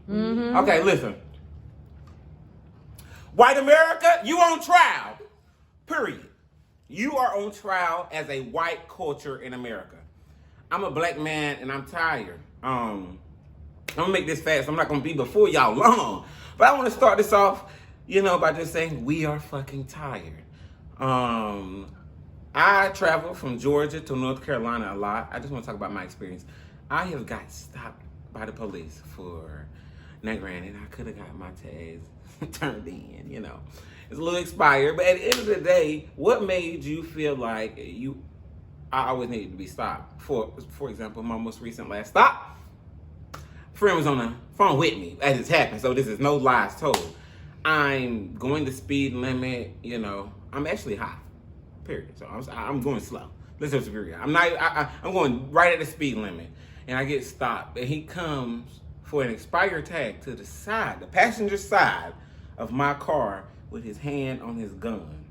Mm-hmm. Okay, listen. White America, you on trial. Period. You are on trial as a white culture in America. I'm a black man and I'm tired. I'm gonna make this fast. I'm not gonna be before y'all long. But I want to start this off, by just saying we are fucking tired. I travel from Georgia to North Carolina a lot. I just want to talk about my experience. I have got stopped by the police for, now granted, I could have got my tags turned in, It's a little expired, but at the end of the day, what made you feel like I always needed to be stopped? For example, my most recent last stop, friend was on the phone with me as it's happened, so this is no lies told. I'm going the speed limit, I'm actually high, period. So I'm going slow. Let's just be real. I'm going right at the speed limit, and I get stopped, and he comes for an expired tag to the side, the passenger side of my car with his hand on his gun,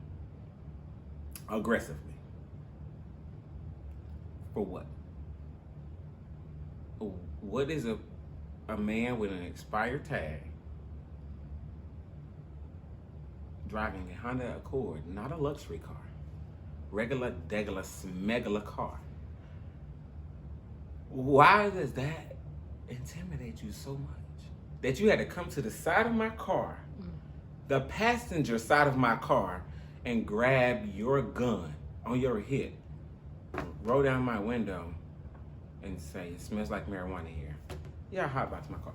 aggressively. For what? What is a man with an expired tag driving a Honda Accord, not a luxury car, regular, degular, smegular car? Why does that intimidate you so much that you had to come to the side of my car, the passenger side of my car, and grab your gun on your hip, roll down my window, and say, "It smells like marijuana here"? Yeah, I hotbox my car.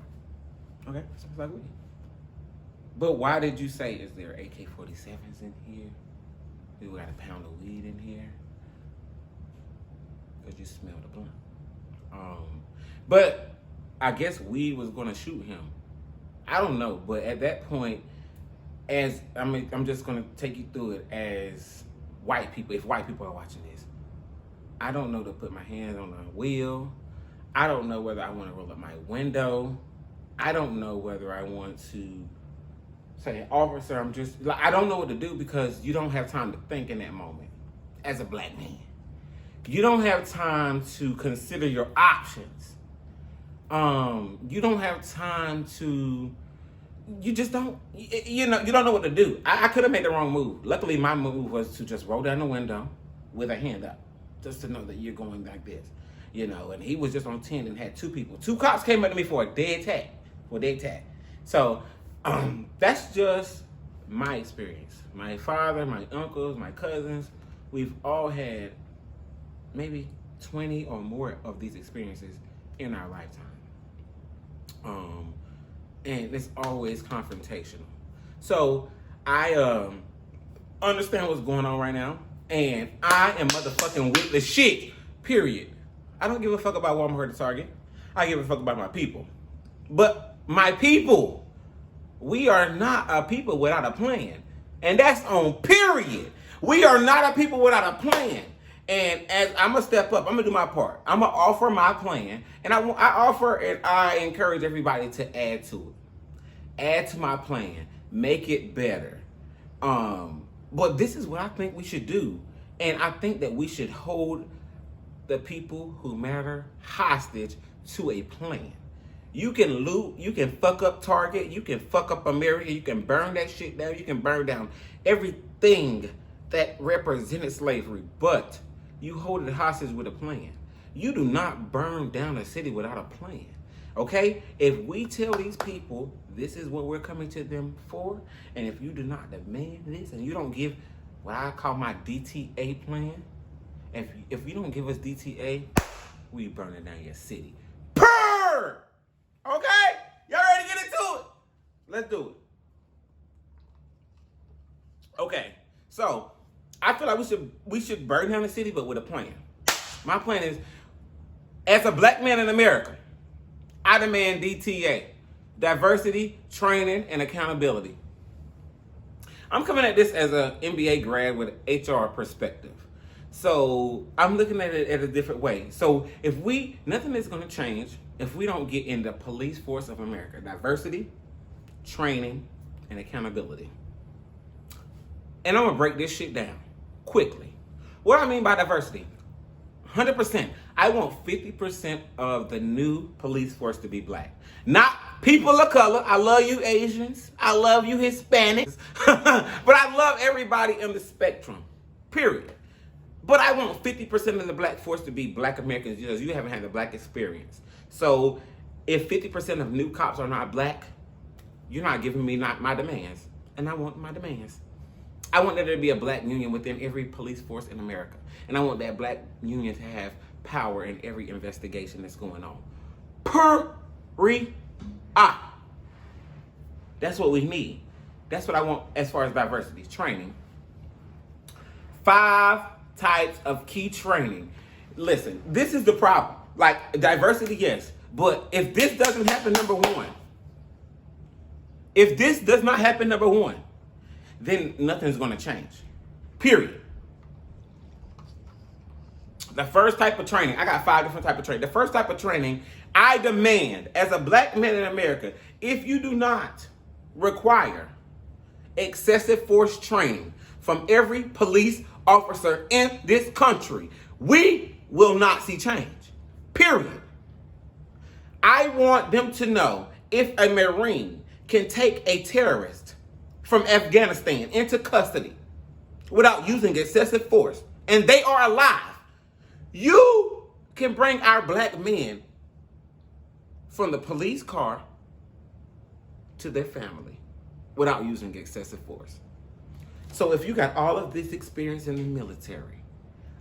Okay, it smells like weed. But why did you say, "Is there AK-47s in here? We got a pound of weed in here"? Because you smelled a blunt. But I guess weed was gonna shoot him. I don't know, but at that point, I'm just gonna take you through it as white people. If white people are watching this, I don't know to put my hands on the wheel. I don't know whether I want to roll up my window. I don't know whether I want to say, "Officer, I don't know what to do," because you don't have time to think in that moment as a black man. You don't have time to consider your options. You don't have time to, you just don't, you don't know what to do. I could have made the wrong move. Luckily, my move was to just roll down the window with a hand up, just to know that you're going like this, and he was just on 10 and had two people. Two cops came up to me for a dead tag. So, that's just my experience. My father, my uncles, my cousins, we've all had maybe 20 or more of these experiences in our lifetime. And it's always confrontational. So I understand what's going on right now, and I am motherfucking with the shit, period. I don't give a fuck about Walmart or Target. I give a fuck about my people. But my people, we are not a people without a plan. And that's on period. We are not a people without a plan. And as I'm going to step up, I'm going to do my part. I'm going to offer my plan. And I offer and I encourage everybody to add to it. Add to my plan. Make it better. But this is what I think we should do. And I think that we should hold the people who matter hostage to a plan. You can loot, you can fuck up Target, you can fuck up America, you can burn that shit down, you can burn down everything that represented slavery, but you hold it hostage with a plan. You do not burn down a city without a plan, okay? If we tell these people this is what we're coming to them for, and if you do not demand this, and you don't give what I call my DTA plan, if you don't give us DTA, we burning down your city. Purr! Okay? Y'all ready to get into it? Let's do it. Okay, so I feel like we should burn down the city, but with a plan. My plan is, as a black man in America, I demand DTA, diversity, training, and accountability. I'm coming at this as an MBA grad with an HR perspective. So I'm looking at it at a different way. So nothing is going to change if we don't get in the police force of America. Diversity, training, and accountability. And I'm going to break this shit down quickly. What I mean by diversity, 100%. I want 50% of the new police force to be black. Not people of color. I love you Asians. I love you Hispanics. But I love everybody in the spectrum, period. But I want 50% of the black force to be black Americans because you haven't had the black experience. So if 50% of new cops are not black, you're not giving me not my demands. And I want my demands. I want there to be a black union within every police force in America. And I want that black union to have power in every investigation that's going on. That's what we need. That's what I want as far as diversity training. 5 types of key training. Listen, this is the problem. Like, diversity, yes. But if this doesn't happen, number one, if this does not happen, number one, then nothing's going to change. Period. The first type of training, I got 5 different types of training. The first type of training, I demand, as a black man in America, if you do not require excessive force training from every police officer in this country, we will not see change. Period. I want them to know if a Marine can take a terrorist from Afghanistan into custody without using excessive force, and they are alive, you can bring our black men from the police car to their family without using excessive force. So if you got all of this experience in the military,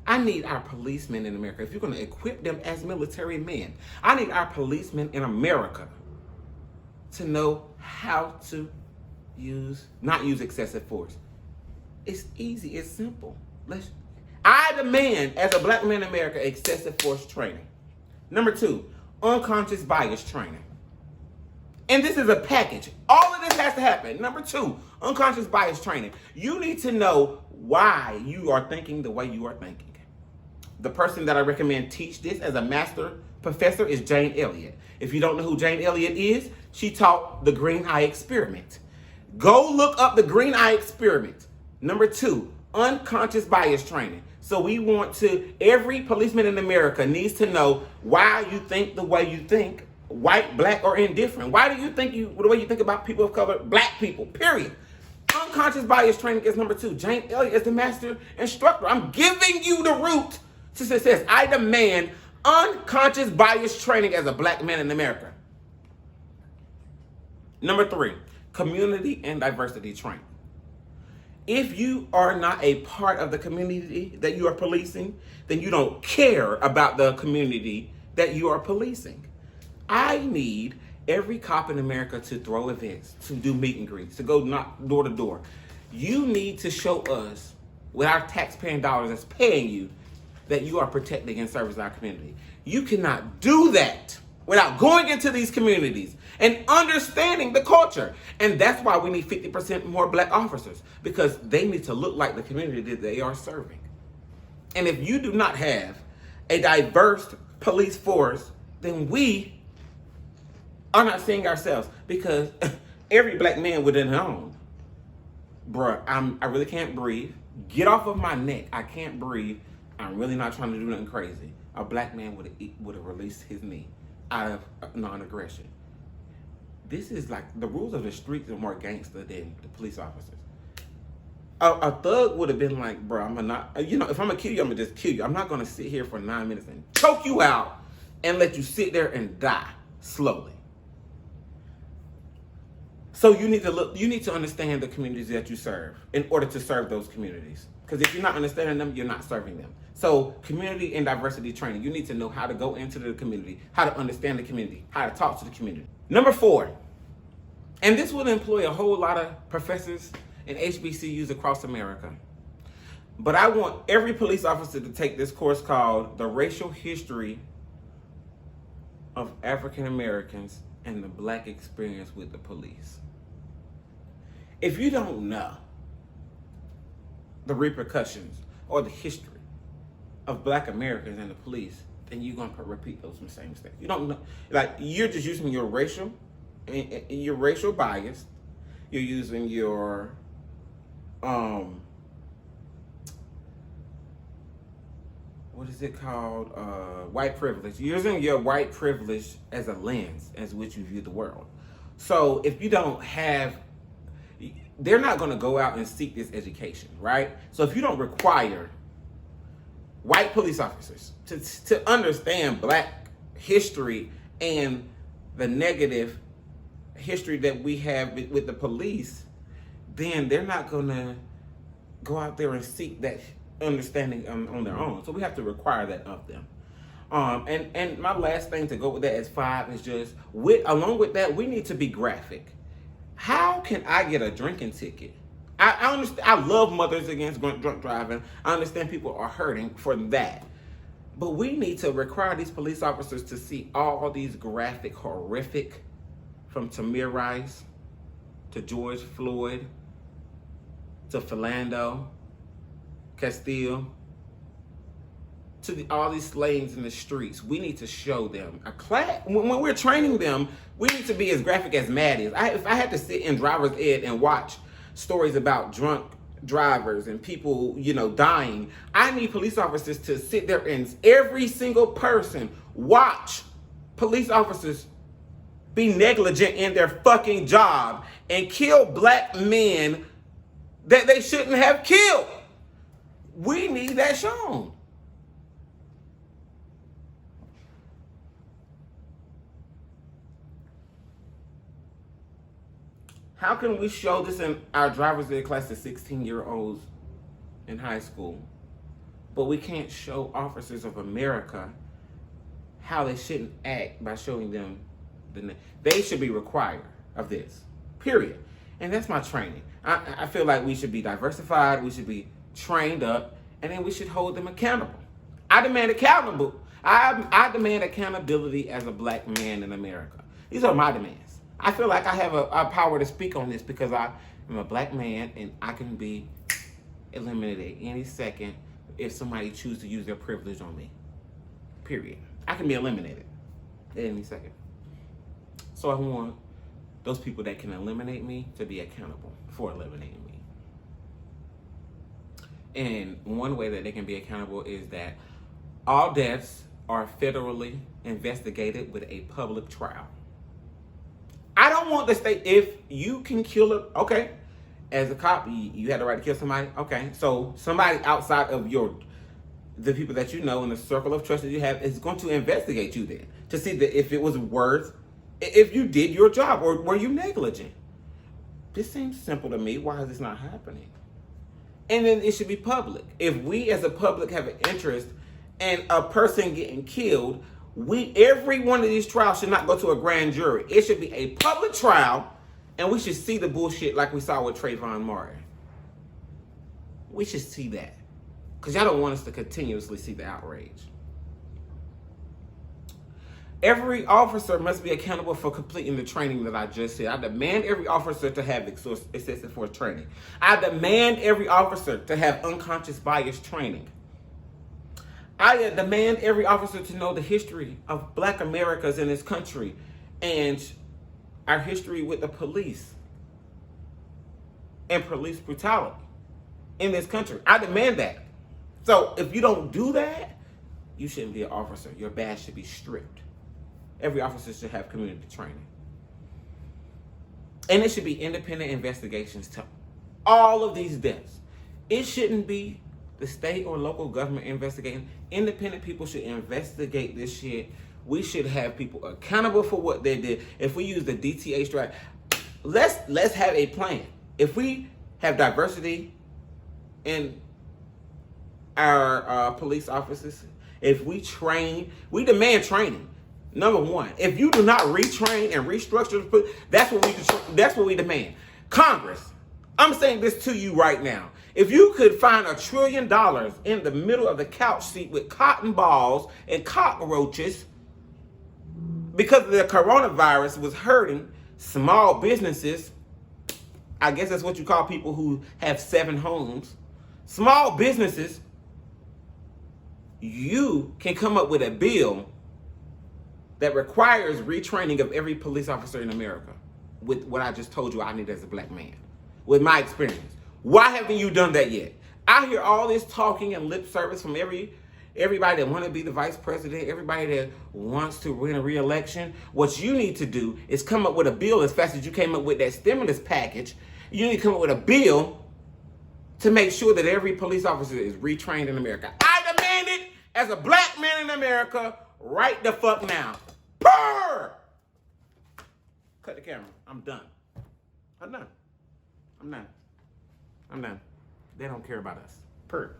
I need our policemen in America, if you're going to equip them as military men, I need our policemen in America to know how to not use excessive force. It's easy, it's simple. I demand, as a black man in America, excessive force training. Number 2, unconscious bias training. And this is a package. All of this has to happen. Number 2, unconscious bias training. You need to know why you are thinking the way you are thinking. The person that I recommend teach this as a master professor is Jane Elliott. If you don't know who Jane Elliott is, she taught the green eye experiment. Go look up the green eye experiment. Number 2, unconscious bias training. So we want to, every policeman in America needs to know why you think the way you think, white, black, or indifferent. Why do you think the way you think about people of color, black people, period. Unconscious bias training is number 2. Jane Elliott is the master instructor. I'm giving you the route to success. I demand unconscious bias training as a black man in America. Number 3, community and diversity training. If you are not a part of the community that you are policing, then you don't care about the community that you are policing. I need every cop in America to throw events, to do meet and greets, to go knock door to door. You need to show us, with our taxpaying dollars that's paying you, that you are protecting and serving our community. You cannot do that without going into these communities and understanding the culture. And that's why we need 50% more black officers, because they need to look like the community that they are serving. And if you do not have a diverse police force, then we are not seeing ourselves, because every black man would have known, bruh, I really can't breathe. Get off of my neck. I can't breathe. I'm really not trying to do nothing crazy. A black man would have released his knee out of non-aggression. This is like, the rules of the streets are more gangster than the police officers. A thug would have been like, bro, if I'm gonna kill you, I'm gonna just kill you. I'm not gonna sit here for 9 minutes and choke you out and let you sit there and die slowly. So you need to understand the communities that you serve in order to serve those communities. Because if you're not understanding them, you're not serving them. So community and diversity training, you need to know how to go into the community, how to understand the community, how to talk to the community. Number 4, and this will employ a whole lot of professors and HBCUs across America. But I want every police officer to take this course called The Racial History of African Americans and the Black Experience with the Police. If you don't know the repercussions or the history of Black Americans and the police, then you're gonna repeat those same mistakes. You don't know, like, you're just using your racial bias. You're using your what is it called? White privilege. You're using your white privilege as a lens as which you view the world. So if you don't have, they're not going to go out and seek this education, right? So if you don't require white police officers to understand black history and the negative history that we have with the police, then they're not going to go out there and seek that understanding on their own. So we have to require that of them. And my last thing to go with that as 5 is just, along with that, we need to be graphic. How can I get a drinking ticket? I understand. I love Mothers Against Drunk Driving. I understand people are hurting for that. But we need to require these police officers to see all these graphic, horrific, from Tamir Rice to George Floyd to Philando Castile to all these slaves in the streets. We need to show them a class. When we're training them, we need to be as graphic as Mad is. If I had to sit in driver's ed and watch stories about drunk drivers and people, dying, I need police officers to sit there and every single person watch police officers be negligent in their fucking job and kill black men that they shouldn't have killed. We need that shown. How can we show this in our driver's ed class to 16-year-olds in high school, but we can't show officers of America how they shouldn't act by showing them they should be required of this, period. And that's my training. I feel like we should be diversified, we should be trained up, and then we should hold them accountable. I demand accountability as a black man in America. These are my demands. I feel like I have a power to speak on this because I am a black man and I can be eliminated any second if somebody chooses to use their privilege on me. Period. I can be eliminated at any second. So I want those people that can eliminate me to be accountable for eliminating me. And one way that they can be accountable is that all deaths are federally investigated with a public trial. I don't want the state, if you can kill it, okay, as a cop, you had the right to kill somebody, okay, so somebody outside of the people that you know in the circle of trust that you have is going to investigate you then to see that if it was worth, if you did your job or were you negligent. This seems simple to me. Why is this not happening? And then it should be public. If we as a public have an interest in a person getting killed, every one of these trials should not go to a grand jury. It should be a public trial, and we should see the bullshit like we saw with Trayvon Martin. We should see that. Because y'all don't want us to continuously see the outrage. Every officer must be accountable for completing the training that I just said. I demand every officer to have excessive force training. I demand every officer to have unconscious bias training. I demand every officer to know the history of black Americans in this country and our history with the police and police brutality in this country. I demand that. So if you don't do that, you shouldn't be an officer. Your badge should be stripped. Every officer should have community training. And it should be independent investigations to all of these deaths. It shouldn't be the state or local government investigating. Independent people should investigate this shit. We should have people accountable for what they did. If we use the DTA strike, let's have a plan. If we have diversity in our police officers, if we train, we demand training. Number one, if you do not retrain and restructure, that's what we demand. Congress, I'm saying this to you right now. If you could find $1 trillion in the middle of the couch seat with cotton balls and cockroaches because the coronavirus was hurting small businesses, I guess that's what you call people who have 7 homes, small businesses, you can come up with a bill that requires retraining of every police officer in America with what I just told you I need as a black man, with my experience. Why haven't you done that yet? I hear all this talking and lip service from every everybody that want to be the vice president, everybody that wants to win a re-election, what you need to do is come up with a bill as fast as you came up with that stimulus package. You need to come up with a bill to make sure that every police officer is retrained in America. I demand it as a black man in America right the fuck now. Purr! Cut the camera. I'm done. I'm done. They don't care about us. Purr.